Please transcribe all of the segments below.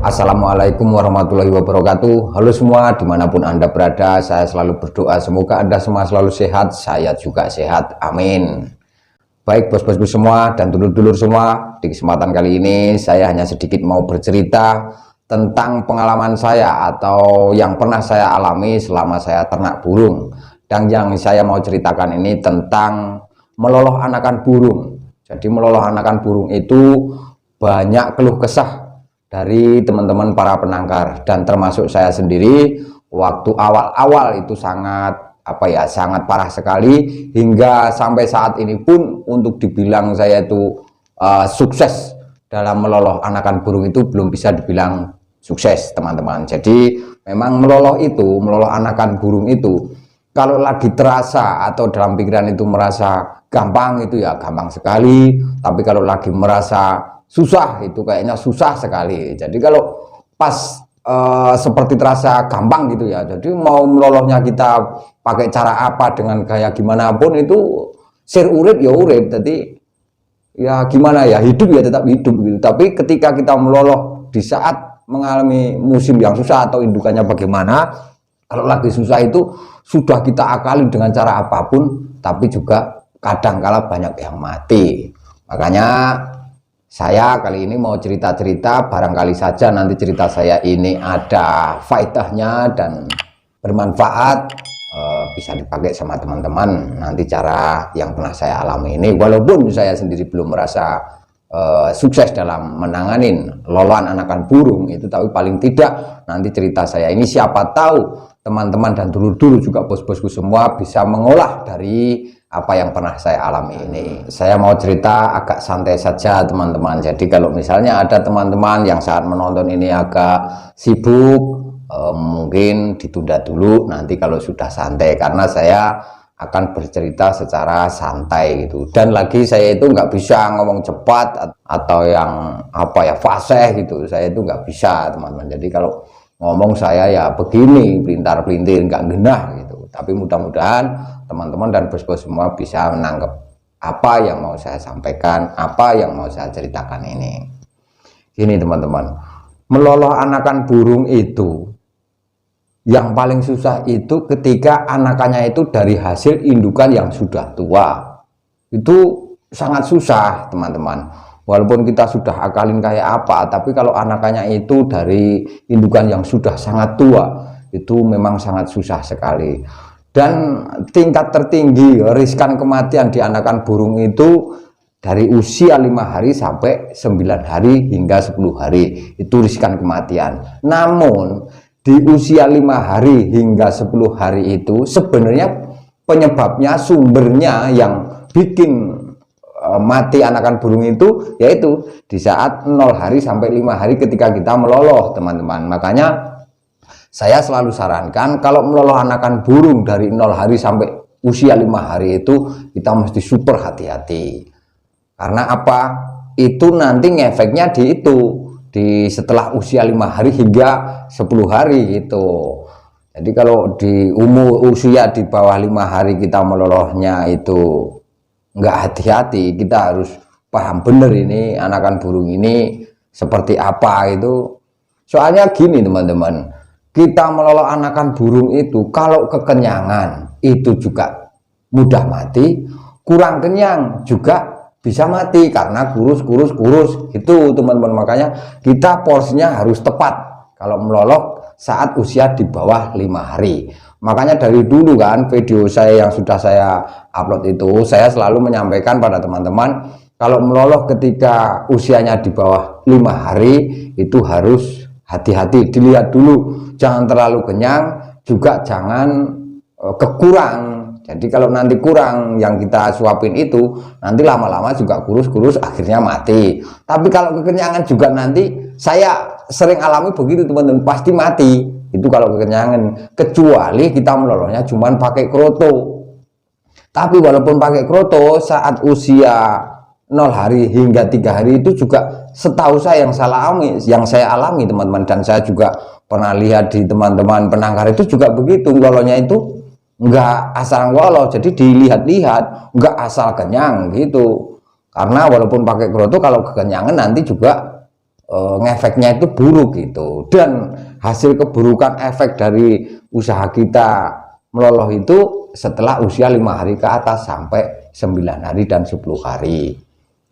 Assalamualaikum warahmatullahi wabarakatuh. Halo semua, dimanapun Anda berada, saya selalu berdoa semoga Anda semua selalu sehat, saya juga sehat, amin. Baik bos-bosku semua dan dulur-dulur semua, di kesempatan kali ini saya hanya sedikit mau bercerita tentang pengalaman saya atau yang pernah saya alami selama saya ternak burung. Dan yang saya mau ceritakan ini tentang meloloh anakan burung. Jadi meloloh anakan burung itu banyak keluh kesah dari teman-teman para penangkar dan termasuk saya sendiri. Waktu awal-awal itu sangat sangat parah sekali, hingga sampai saat ini pun untuk dibilang saya itu sukses dalam meloloh anakan burung itu belum bisa dibilang sukses teman-teman. Jadi memang meloloh anakan burung itu kalau lagi terasa atau dalam pikiran itu merasa gampang itu ya gampang sekali, tapi kalau lagi merasa susah itu kayaknya susah sekali. Jadi kalau pas seperti terasa gampang gitu ya, jadi mau melolohnya kita pakai cara apa dengan gaya gimana pun itu sir urip ya urip, jadi ya gimana ya, hidup ya tetap hidup gitu. Tapi ketika kita meloloh di saat mengalami musim yang susah atau indukannya bagaimana, kalau lagi susah itu sudah kita akali dengan cara apapun, tapi juga kadang-kala banyak yang mati. Makanya saya kali ini mau cerita-cerita, barangkali saja nanti cerita saya ini ada faedahnya dan bermanfaat, bisa dipakai sama teman-teman nanti cara yang pernah saya alami ini. Walaupun saya sendiri belum merasa sukses dalam menanganin lolohan anakan burung itu, tapi paling tidak nanti cerita saya ini siapa tahu teman-teman dan dulur-dulur juga bos-bosku semua bisa mengolah dari apa yang pernah saya alami ini. Saya mau cerita agak santai saja teman-teman. Jadi kalau misalnya ada teman-teman yang saat menonton ini agak sibuk, mungkin ditunda dulu nanti kalau sudah santai, karena saya akan bercerita secara santai gitu. Dan lagi saya itu nggak bisa ngomong cepat atau yang fasih gitu, saya itu nggak bisa teman-teman. Jadi kalau ngomong saya ya begini, pelintar-pelintir, nggak genah gitu. Tapi mudah-mudahan teman-teman dan bos-bos semua bisa menangkap apa yang mau saya sampaikan, apa yang mau saya ceritakan ini. Gini teman-teman, meloloh anakan burung itu yang paling susah itu ketika anakannya itu dari hasil indukan yang sudah tua. Itu sangat susah teman-teman. Walaupun kita sudah akalin kayak apa, tapi kalau anakannya itu dari indukan yang sudah sangat tua, itu memang sangat susah sekali. Dan tingkat tertinggi riskan kematian di anakan burung itu dari usia 5 hari sampai 9 hari hingga 10 hari, itu riskan kematian. Namun di usia 5 hari hingga 10 hari itu sebenarnya penyebabnya, sumbernya yang bikin mati anakan burung itu yaitu di saat 0 hari sampai 5 hari ketika kita meloloh teman-teman. Makanya saya selalu sarankan kalau meloloh anakan burung dari 0 hari sampai usia 5 hari itu kita mesti super hati-hati. Karena apa? Itu nanti ngefeknya di setelah usia 5 hari hingga 10 hari gitu. Jadi kalau di usia di bawah 5 hari kita melolohnya itu nggak hati-hati, kita harus paham bener ini anakan burung ini seperti apa itu. Soalnya gini teman-teman, kita meloloh anakan burung itu kalau kekenyangan itu juga mudah mati, kurang kenyang juga bisa mati karena kurus itu teman-teman. Makanya kita porsinya harus tepat kalau meloloh saat usia di bawah 5 hari. Makanya dari dulu kan video saya yang sudah saya upload itu, saya selalu menyampaikan pada teman-teman kalau meloloh ketika usianya di bawah 5 hari itu harus hati-hati, dilihat dulu, jangan terlalu kenyang, juga jangan kekurang. Jadi kalau nanti kurang yang kita suapin itu, nanti lama-lama juga kurus akhirnya mati. Tapi kalau kekenyangan juga nanti, saya sering alami begitu teman-teman, pasti mati. Itu kalau kekenyangan, kecuali kita melolohnya cuman pakai kroto. Tapi walaupun pakai kroto saat usia 0 hari hingga 3 hari itu juga setahu saya yang saya alami teman-teman, dan saya juga pernah lihat di teman-teman penangkar itu juga begitu, melolohnya itu nggak asal ngoloh, jadi dilihat-lihat, nggak asal kenyang gitu. Karena walaupun pakai kroto kalau kekenyangan nanti juga ngefeknya itu buruk gitu. Dan hasil keburukan efek dari usaha kita meloloh itu setelah usia 5 hari ke atas sampai 9 hari dan 10 hari.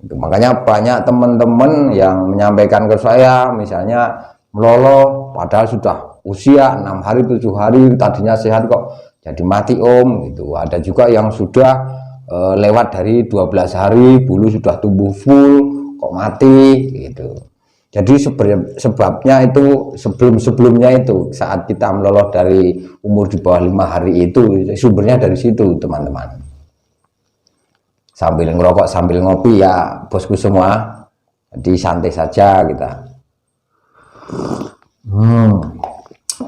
Itu makanya banyak teman-teman yang menyampaikan ke saya, misalnya meloloh padahal sudah usia 6 hari 7 hari tadinya sehat kok jadi mati om gitu. Ada juga yang sudah lewat dari 12 hari bulu sudah tumbuh full kok mati gitu. Jadi sebabnya itu sebelumnya itu saat kita meloloh dari umur di bawah 5 hari itu sumbernya dari situ teman-teman. Sambil ngerokok sambil ngopi ya bosku semua, jadi santai saja kita.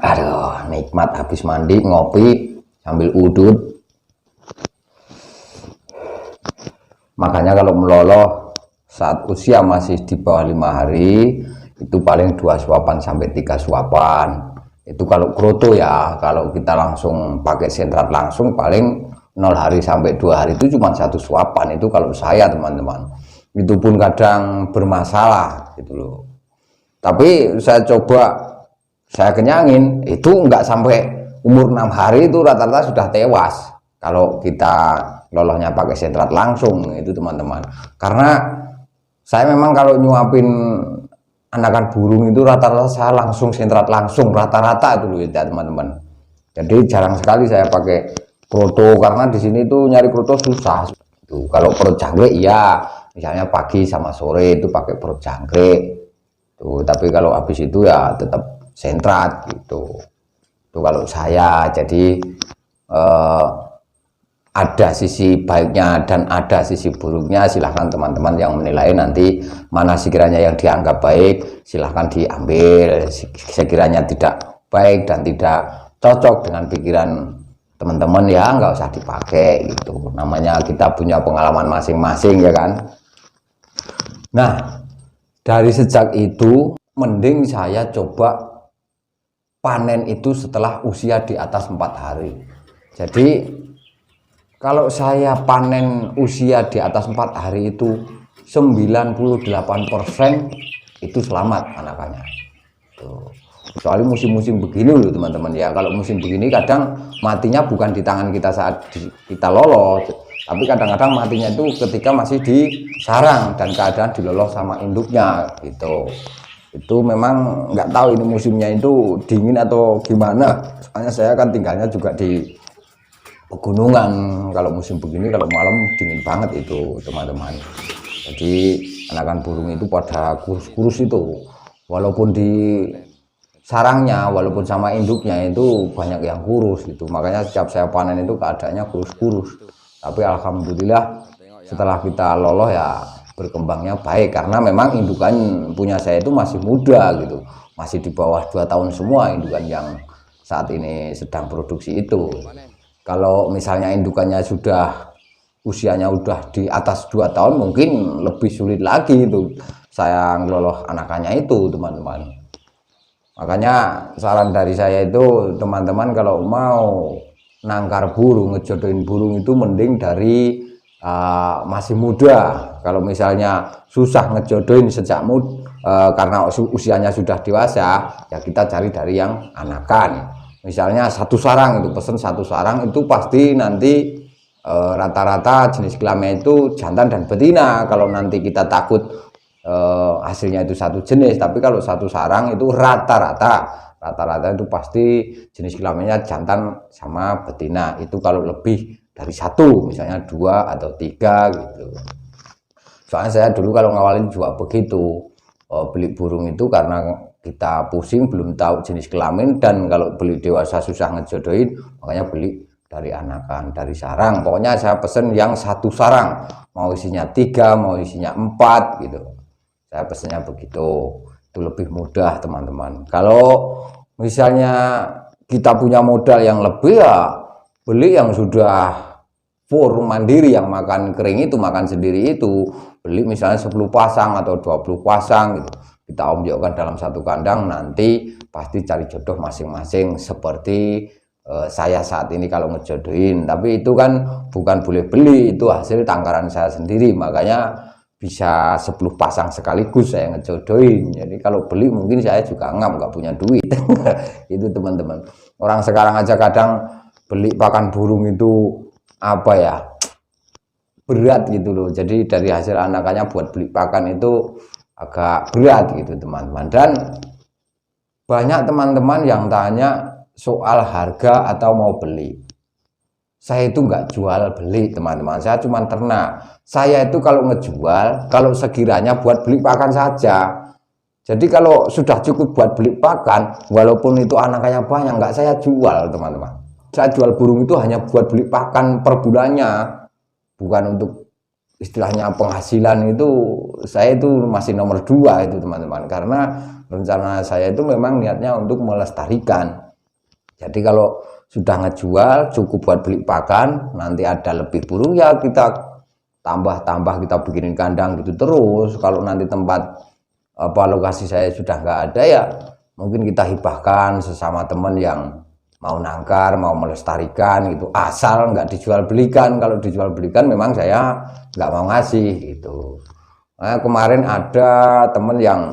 Aduh nikmat habis mandi ngopi sambil udut. Makanya kalau meloloh saat usia masih di bawah 5 hari itu paling 2 suapan sampai 3 suapan. Itu kalau kroto ya. Kalau kita langsung pakai sentrat langsung paling 0 hari sampai 2 hari itu cuma 1 suapan. Itu kalau saya teman-teman. Itu pun kadang bermasalah gitu loh. Tapi saya coba saya kenyangin itu enggak sampai umur 6 hari itu rata-rata sudah tewas. Kalau kita lolohnya pakai sentrat langsung itu teman-teman. Karena saya memang kalau nyuapin anakan burung itu rata-rata saya langsung sentrat langsung rata-rata itu loh ya teman-teman. Jadi jarang sekali saya pakai kroto karena di sini tuh nyari kroto susah. Tuh, kalau perut jangkrik iya, misalnya pagi sama sore itu pakai perut jangkrik. Tuh, tapi kalau habis itu ya tetap sentrat gitu. Tuh kalau saya jadi ada sisi baiknya dan ada sisi buruknya, silahkan teman-teman yang menilai nanti mana sekiranya yang dianggap baik silahkan diambil, sekiranya tidak baik dan tidak cocok dengan pikiran teman-teman ya nggak usah dipakai gitu. Namanya kita punya pengalaman masing-masing ya kan. Nah dari sejak itu mending saya coba panen itu setelah usia di atas 4 hari. Jadi kalau saya panen usia di atas 4 hari itu 98% itu selamat anakannya. Tuh. Soalnya musim-musim begini loh teman-teman ya. Kalau musim begini kadang matinya bukan di tangan kita saat kita loloh, tapi kadang-kadang matinya itu ketika masih di sarang dan keadaan diloloh sama induknya gitu. Itu memang nggak tahu ini musimnya itu dingin atau gimana. Soalnya saya kan tinggalnya juga di pegunungan. Kalau musim begini kalau malam dingin banget itu teman-teman. Jadi anakan burung itu pada kurus-kurus itu walaupun di sarangnya walaupun sama induknya itu banyak yang kurus gitu. Makanya setiap saya panen itu keadaannya kurus-kurus, tapi alhamdulillah setelah kita loloh ya berkembangnya baik karena memang indukan punya saya itu masih muda gitu, masih di bawah 2 tahun semua indukan yang saat ini sedang produksi itu. Kalau misalnya indukannya sudah usianya udah di atas 2 tahun mungkin lebih sulit lagi itu saya ngeloloh anakannya itu teman-teman. Makanya saran dari saya itu teman-teman kalau mau nangkar burung, ngejodohin burung itu mending dari masih muda. Kalau misalnya susah ngejodohin sejak karena usianya sudah dewasa ya kita cari dari yang anakan. Misalnya 1 sarang itu pesen 1 sarang itu pasti nanti rata-rata jenis kelamin itu jantan dan betina. Kalau nanti kita takut hasilnya itu 1 jenis, tapi kalau 1 sarang itu rata-rata itu pasti jenis kelaminnya jantan sama betina. Itu kalau lebih dari 1 misalnya 2 atau 3 gitu. Soalnya saya dulu kalau ngawalin juga begitu, beli burung itu karena kita pusing belum tahu jenis kelamin, dan kalau beli dewasa susah ngejodohin makanya beli dari anakan, dari sarang. Pokoknya saya pesen yang 1 sarang, mau isinya 3 mau isinya 4 gitu, saya pesennya begitu. Itu lebih mudah teman-teman. Kalau misalnya kita punya modal yang lebih ya beli yang sudah full mandiri, yang makan kering itu makan sendiri itu, beli misalnya 10 pasang atau 20 pasang gitu. Kita omyokkan dalam 1 kandang, nanti pasti cari jodoh masing-masing seperti saya saat ini kalau ngejodohin. Tapi itu kan bukan boleh beli, itu hasil tangkaran saya sendiri, makanya bisa 10 pasang sekaligus saya ngejodohin. Jadi kalau beli mungkin saya juga ngam, nggak punya duit. Itu teman-teman. Orang sekarang aja kadang beli pakan burung itu apa ya, berat gitu loh. Jadi dari hasil anakannya buat beli pakan itu agak berat gitu teman-teman. Dan banyak teman-teman yang tanya soal harga atau mau beli. Saya itu nggak jual beli teman-teman, saya cuma ternak. Saya itu kalau ngejual, kalau sekiranya buat beli pakan saja. Jadi kalau sudah cukup buat beli pakan, walaupun itu anakannya banyak, nggak saya jual teman-teman. Saya jual burung itu hanya buat beli pakan per bulannya, bukan untuk istilahnya penghasilan. Itu saya itu masih nomor 2 itu teman-teman, karena rencana saya itu memang niatnya untuk melestarikan. Jadi kalau sudah ngejual cukup buat beli pakan, nanti ada lebih burung ya kita tambah-tambah, kita bikinin kandang gitu terus. Kalau nanti tempat lokasi saya sudah nggak ada ya mungkin kita hibahkan sesama teman yang mau nangkar, mau melestarikan gitu, asal nggak dijual belikan. Kalau dijual belikan memang saya nggak mau ngasih gitu. Nah, kemarin ada teman yang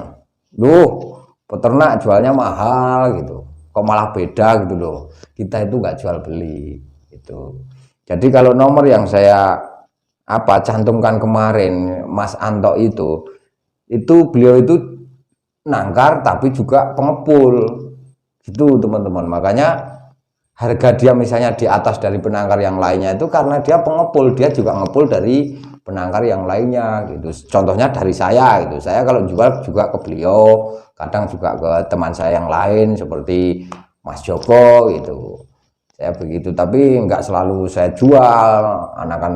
peternak jualnya mahal gitu, kok malah beda gitu loh. Kita itu nggak jual beli itu. Jadi kalau nomor yang saya cantumkan kemarin Mas Anto itu beliau itu nangkar tapi juga pengepul gitu teman-teman. Makanya harga dia misalnya di atas dari penangkar yang lainnya itu karena dia pengepul, dia juga ngepul dari penangkar yang lainnya gitu. Contohnya dari saya gitu, saya kalau jual juga ke beliau, kadang juga ke teman saya yang lain seperti Mas Joko gitu, saya begitu. Tapi nggak selalu saya jual anakan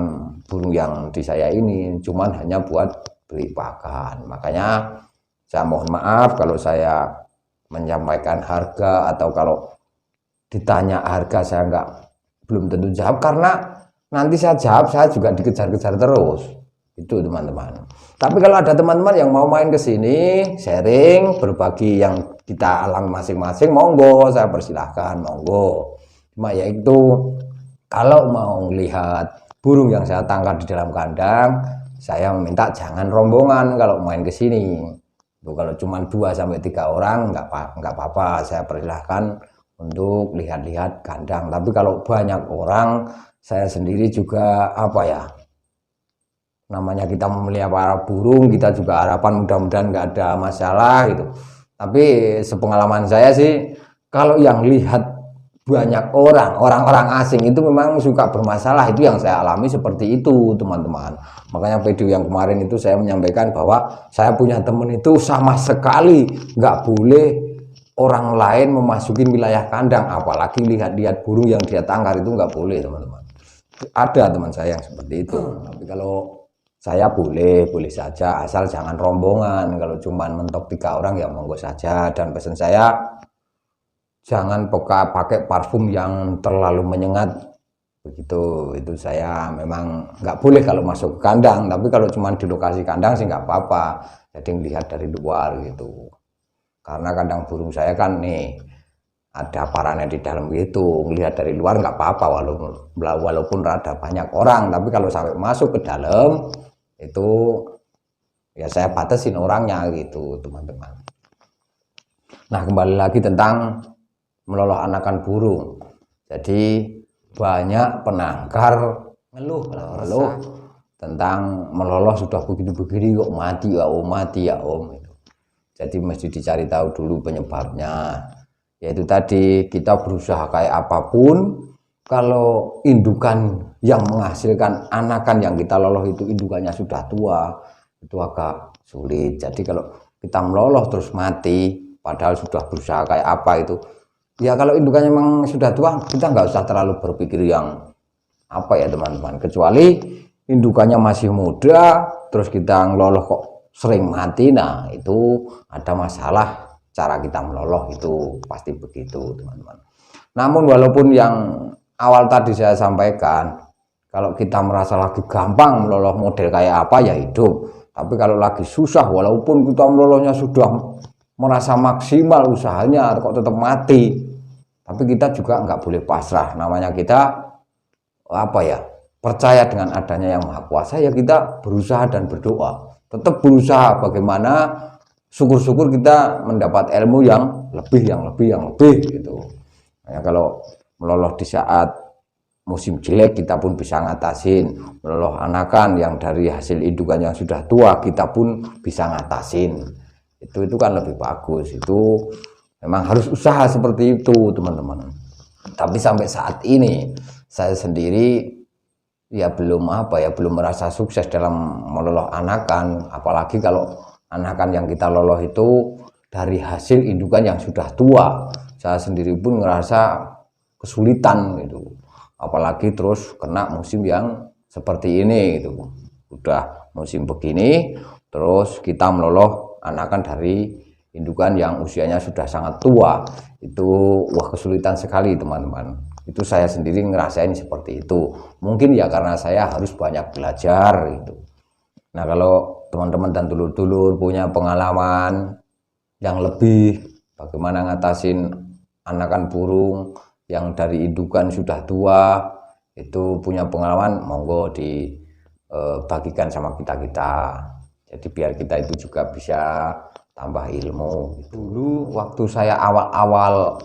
burung yang di saya ini, cuman hanya buat beli pakan. Makanya saya mohon maaf kalau saya menyampaikan harga atau kalau ditanya harga saya belum tentu jawab, karena nanti saya jawab saya juga dikejar-kejar terus itu teman-teman. Tapi kalau ada teman-teman yang mau main ke sini sharing, berbagi yang kita alami masing-masing, monggo, saya persilahkan, monggo. Cuma ya itu, kalau mau lihat burung yang saya tangkap di dalam kandang, saya meminta jangan rombongan kalau main ke sini. Kalau cuma 2-3 orang nggak apa-apa, saya persilahkan untuk lihat-lihat kandang. Tapi kalau banyak orang, saya sendiri juga namanya kita memelihara burung, kita juga harapan mudah-mudahan nggak ada masalah gitu. Tapi sepengalaman saya sih, kalau yang lihat banyak orang-orang asing itu memang suka bermasalah. Itu yang saya alami seperti itu teman-teman. Makanya video yang kemarin itu saya menyampaikan bahwa saya punya teman itu sama sekali nggak boleh orang lain memasuki wilayah kandang, apalagi lihat-lihat burung yang dia tangkar, itu nggak boleh teman-teman. Ada teman saya yang seperti itu. Tapi kalau saya boleh saja, asal jangan rombongan. Kalau cuma mentok 3 orang ya monggo saja. Dan pesan saya, jangan pakai parfum yang terlalu menyengat begitu. Itu saya memang nggak boleh kalau masuk ke kandang. Tapi kalau cuma di lokasi kandang sih nggak apa-apa, jadi melihat dari luar gitu. Karena kandang burung saya kan nih ada parannya di dalam gitu, melihat dari luar nggak apa-apa walaupun rada banyak orang. Tapi kalau sampai masuk ke dalam itu ya saya batasin orangnya gitu teman-teman. Nah, kembali lagi tentang meloloh anakan burung. Jadi banyak penangkar ngeluh tentang meloloh sudah begini-begini kok mati ya om. Jadi mesti dicari tahu dulu penyebabnya. Yaitu tadi, kita berusaha kayak apapun, kalau indukan yang menghasilkan anakan yang kita loloh itu indukannya sudah tua, itu agak sulit. Jadi kalau kita meloloh terus mati, padahal sudah berusaha kayak apa itu, ya kalau indukannya memang sudah tua, kita nggak usah terlalu berpikir yang teman-teman. Kecuali indukannya masih muda, terus kita ngeloloh kok sering mati, nah itu ada masalah cara kita meloloh, itu pasti begitu teman-teman. Namun walaupun yang awal tadi saya sampaikan, kalau kita merasa lagi gampang meloloh model kayak apa ya hidup, tapi kalau lagi susah, walaupun kita melolohnya sudah merasa maksimal usahanya, kok tetap mati, tapi kita juga nggak boleh pasrah. Namanya kita percaya dengan adanya yang maha kuasa, ya kita berusaha dan berdoa tetap berusaha bagaimana syukur-syukur kita mendapat ilmu yang lebih gitu. Nah, kalau meloloh di saat musim jelek kita pun bisa ngatasin, meloloh anakan yang dari hasil indukan yang sudah tua kita pun bisa ngatasin. Itu kan lebih bagus. Itu memang harus usaha seperti itu, teman-teman. Tapi sampai saat ini saya sendiri ya belum merasa sukses dalam meloloh anakan, apalagi kalau anakan yang kita loloh itu dari hasil indukan yang sudah tua. Saya sendiri pun ngerasa kesulitan gitu, apalagi terus kena musim yang seperti ini gitu. Udah musim begini terus kita meloloh anakan dari indukan yang usianya sudah sangat tua, itu wah kesulitan sekali, teman-teman. Itu saya sendiri ngerasain seperti itu. Mungkin ya karena saya harus banyak belajar gitu. Nah, kalau teman-teman dan dulur-dulur punya pengalaman yang lebih bagaimana ngatasin anakan burung yang dari indukan sudah tua, itu punya pengalaman, monggo dibagikan sama kita. Jadi biar kita itu juga bisa tambah ilmu. Dulu waktu saya awal-awal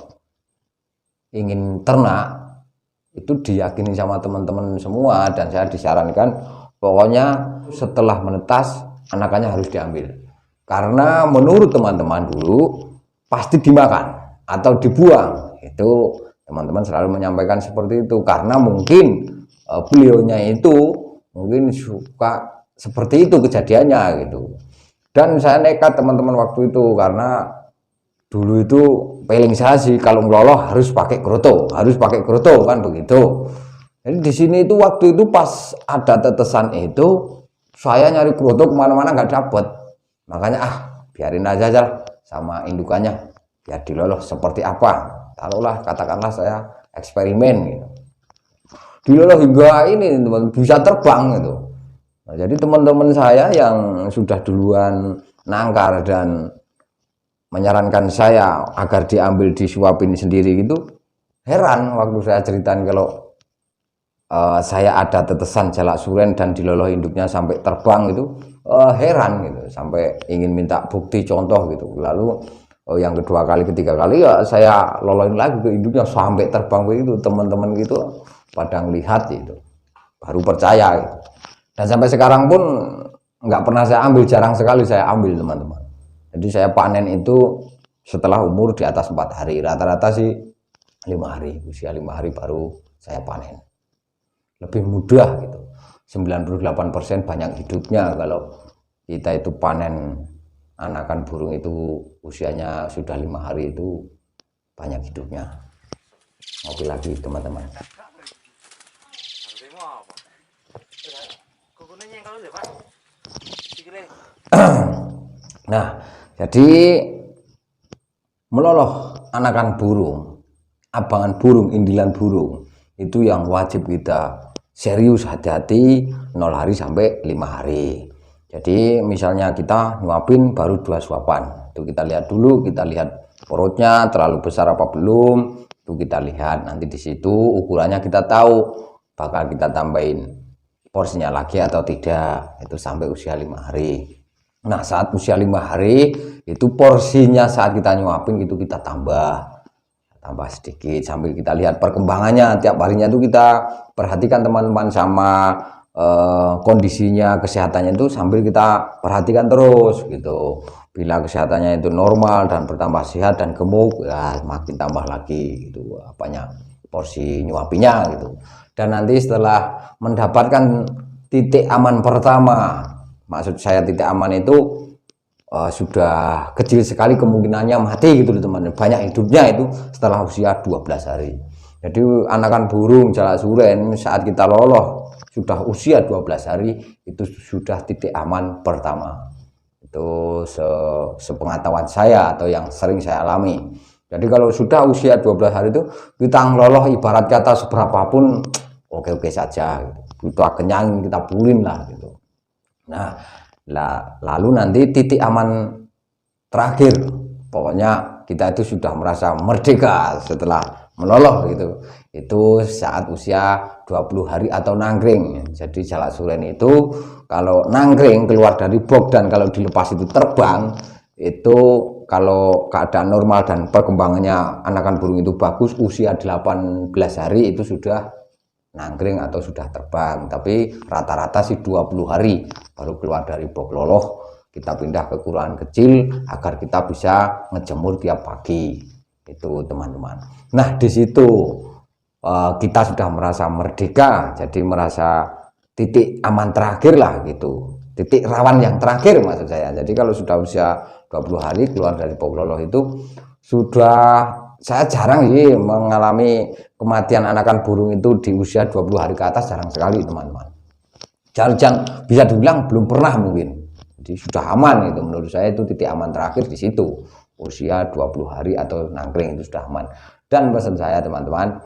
ingin ternak, itu diyakini sama teman-teman semua, dan saya disarankan pokoknya setelah menetas anakannya harus diambil, karena menurut teman-teman dulu pasti dimakan atau dibuang. Itu teman-teman selalu menyampaikan seperti itu, karena mungkin beliaunya itu mungkin suka seperti itu kejadiannya gitu. Dan saya nekat, teman-teman, waktu itu, karena dulu itu peling saya sih kalau ngeloloh harus pakai kroto kan begitu. Jadi di sini itu waktu itu pas ada tetesan itu saya nyari kroto kemana-mana nggak dapet, makanya biarin aja sama indukannya biar diloloh seperti apa. Taruhlah katakanlah saya eksperimen gitu, diloloh hingga ini teman bisa terbang gitu. Nah, jadi teman-teman saya yang sudah duluan nangkar dan menyarankan saya agar diambil disuapin sendiri gitu, heran waktu saya ceritain kalau saya ada tetesan jalak suren dan diloloh induknya sampai terbang gitu, heran gitu, sampai ingin minta bukti contoh gitu. Lalu yang kedua kali, ketiga kali ya saya lolohin lagi ke induknya sampai terbang begitu. Teman-teman gitu pada ngelihat gitu, baru percaya gitu. Dan sampai sekarang pun nggak pernah saya ambil, jarang sekali saya ambil, teman-teman. Jadi saya panen itu setelah umur di atas 4 hari, rata-rata sih 5 hari, usia 5 hari baru saya panen. Lebih mudah gitu, 98% banyak hidupnya kalau kita itu panen anakan burung itu usianya sudah 5 hari, itu banyak hidupnya. Ngopi lagi, teman-teman. Nah, jadi meloloh anakan burung, abangan burung, indilan burung, itu yang wajib kita serius hati-hati 0 hari sampai 5 hari. Jadi misalnya kita nyuapin baru 2 suapan, itu kita lihat dulu, kita lihat perutnya terlalu besar apa belum, itu kita lihat. Nanti di situ ukurannya kita tahu bakal kita tambahin porsinya lagi atau tidak, itu sampai usia 5 hari. Nah, saat usia 5 hari itu porsinya saat kita nyuapin itu kita tambah sedikit sambil kita lihat perkembangannya tiap harinya. Itu kita perhatikan, teman-teman, sama kondisinya, kesehatannya itu sambil kita perhatikan terus gitu. Bila kesehatannya itu normal dan bertambah sehat dan gemuk, ya makin tambah lagi gitu apanya porsi nyuapinya gitu. Dan nanti setelah mendapatkan titik aman pertama, maksud saya titik aman itu sudah kecil sekali kemungkinannya mati gitu loh, teman. Banyak hidupnya itu setelah usia 12 hari. Jadi anakan burung jalak suren saat kita loloh sudah usia 12 hari itu sudah titik aman pertama. Itu sepengetahuan saya atau yang sering saya alami. Jadi kalau sudah usia 12 hari itu kita ngeloloh ibarat kata seberapapun oke-oke saja gitu. Kita kenyang, kita pulin lah gitu. Nah, lalu nanti titik aman terakhir, pokoknya kita itu sudah merasa merdeka setelah meloloh gitu, itu saat usia 20 hari atau nangkring. Jadi jalak suren itu kalau nangkring keluar dari box dan kalau dilepas itu terbang, itu kalau keadaan normal dan perkembangannya anakan burung itu bagus, usia 18 hari itu sudah nangkring atau sudah terbang. Tapi rata-rata sih 20 hari baru keluar dari box loloh, kita pindah ke kuruan kecil agar kita bisa ngejemur tiap pagi. Itu teman-teman. Nah di situ kita sudah merasa merdeka, jadi merasa titik aman terakhir lah gitu, titik rawan yang terakhir maksud saya. Jadi kalau sudah usia 20 hari keluar dari box loloh itu sudah, saya jarang sih mengalami kematian anakan burung itu di usia 20 hari ke atas, jarang sekali teman-teman. Jarang, bisa dibilang belum pernah mungkin. Jadi sudah aman itu, menurut saya itu titik aman terakhir di situ. Usia 20 hari atau nangkring itu sudah aman. Dan pesan saya teman-teman,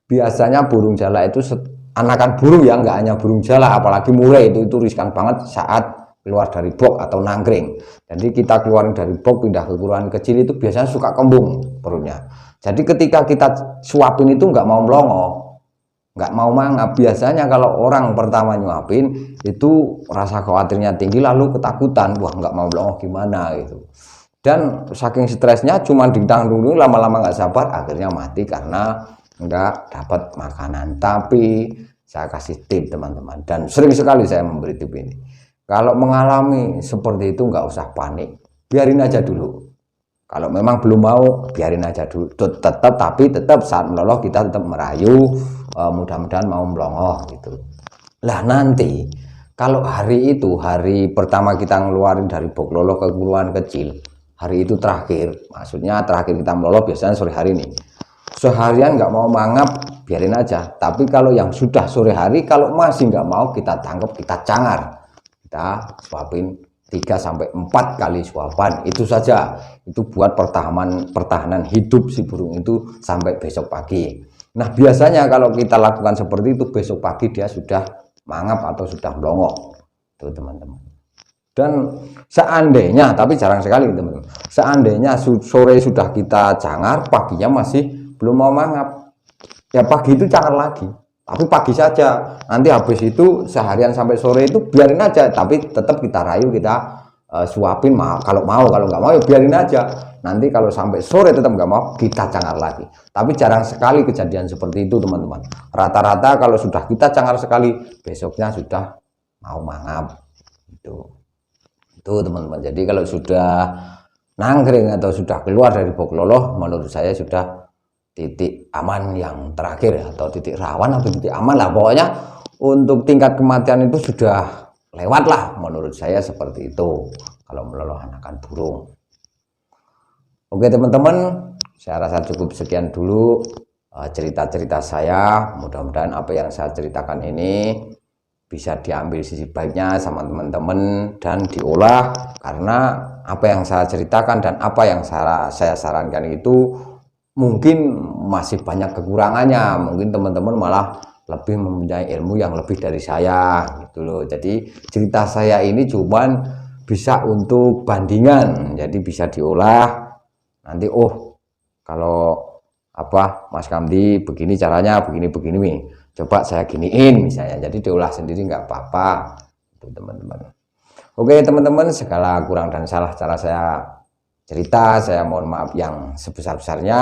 biasanya burung jalak itu anakan burung ya, nggak hanya burung jalak, apalagi murai itu riskan banget saat keluar dari box atau nangkring. Jadi kita keluarin dari box pindah ke kuruan kecil itu biasanya suka kembung perutnya. Jadi ketika kita suapin itu nggak mau melongo, nggak mau mangap. Biasanya kalau orang pertama nyuapin itu rasa khawatirnya tinggi, lalu ketakutan, wah nggak mau melongo gimana gitu. Dan saking stresnya cuma ditahan dulu, lama-lama nggak sabar akhirnya mati karena nggak dapat makanan. Tapi saya kasih tip teman-teman, dan sering sekali saya memberi tip ini. Kalau mengalami seperti itu nggak usah panik, biarin aja dulu. Kalau memang belum mau, biarin aja dulu. Tapi tetap saat meloloh kita tetap merayu, mudah-mudahan mau melongoh gitu. Lah nanti kalau hari itu hari pertama kita ngeluarin dari box loloh ke kuruan kecil, hari itu terakhir, maksudnya terakhir kita meloloh biasanya sore hari nih. Seharian nggak mau mangap, biarin aja. Tapi kalau yang sudah sore hari, kalau masih nggak mau, kita tangkap, kita cangar, kita suapin 3-4 kali suapan. Itu saja, itu buat pertahanan hidup si burung itu sampai besok pagi. Nah biasanya kalau kita lakukan seperti itu, besok pagi dia sudah mangap atau sudah melongo tuh teman-teman. Dan seandainya, tapi jarang sekali teman-teman, seandainya sore sudah kita cangar, paginya masih belum mau mangap, ya pagi itu cangar lagi. Tapi pagi saja, nanti habis itu seharian sampai sore itu biarin aja, tapi tetap kita rayu, kita suapin, kalau nggak mau ya biarin aja. Nanti kalau sampai sore tetap nggak mau, kita cangar lagi. Tapi jarang sekali kejadian seperti itu teman-teman. Rata-rata kalau sudah kita cangar sekali, besoknya sudah mau mangap. Itu teman-teman. Jadi kalau sudah nangkring atau sudah keluar dari box loloh, menurut saya sudah titik aman yang terakhir, atau titik rawan atau titik aman lah, pokoknya untuk tingkat kematian itu sudah lewat lah, menurut saya seperti itu kalau meloloh anakan burung. Oke teman-teman, saya rasa cukup sekian dulu cerita-cerita saya. Mudah-mudahan apa yang saya ceritakan ini bisa diambil sisi baiknya sama teman-teman dan diolah, karena apa yang saya ceritakan dan apa yang saya sarankan itu mungkin masih banyak kekurangannya. Mungkin teman-teman malah lebih mempunyai ilmu yang lebih dari saya gitu loh. Jadi cerita saya ini cuman bisa untuk bandingan, jadi bisa diolah nanti, oh kalau apa Mas Kamdi begini caranya, begini nih, coba saya giniin misalnya, jadi diolah sendiri nggak apa-apa itu teman-teman. Oke teman-teman, segala kurang dan salah cara saya cerita, saya mohon maaf yang sebesar-besarnya.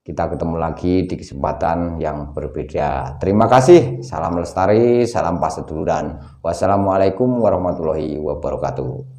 Kita ketemu lagi di kesempatan yang berbeda. Terima kasih, salam lestari, salam paseduluran. Wassalamualaikum warahmatullahi wabarakatuh.